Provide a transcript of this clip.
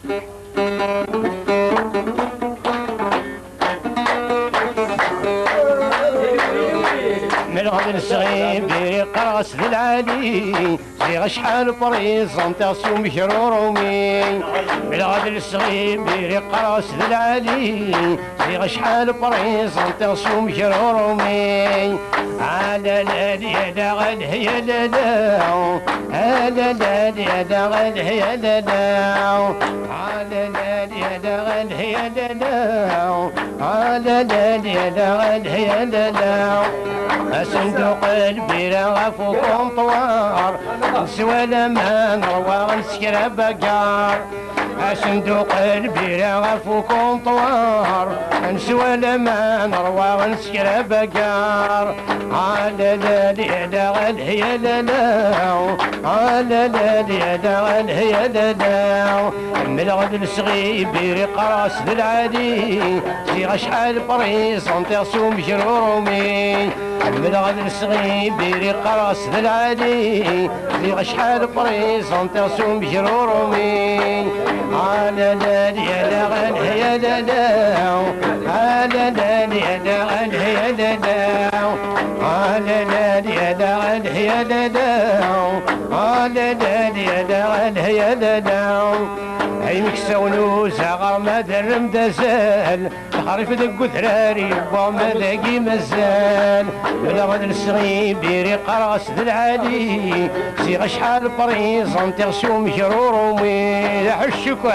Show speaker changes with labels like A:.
A: من الغد الصغير قراص العالي زيغ شحال بريزونطاسيون مكرورومي. من الغد الصغير قراص العالي زيغ شحال بريزونطاسيون مكرورومي. على لا لا غد هي لا لا على لا لا غد هي لا لا على لا لا غد هي لا لا على لا لا غد هي لا لا. صندوق البيرة غفو كونطوار نسوى لما نروى نسكر بقار. صندوق البيرة غفو كونطوار نسوى لما نروى نسكر بقار. على لا لا غد هي لا لا على لا لا غد هي لا لا. من الغد الصغير بيري قراص للعادي زيغ شحال بريزونطاسيون مجرورومي. من الغد الصغير بيري قراص للعادي زيغ شحال بريزونطاسيون مجرورومي. على لا لا غد هي لا لا على لا لا غد هي لا لا على لا لا غد هي لا لا على لا لا غد هي لا لا. عينك سونوزة غير ما درم دزال خريف دق ثراري وما لاقي مازال. من الغد الصغير بيري قراص العالي زيغ شحال بريزونطاسيون مجرورومي. حشكوا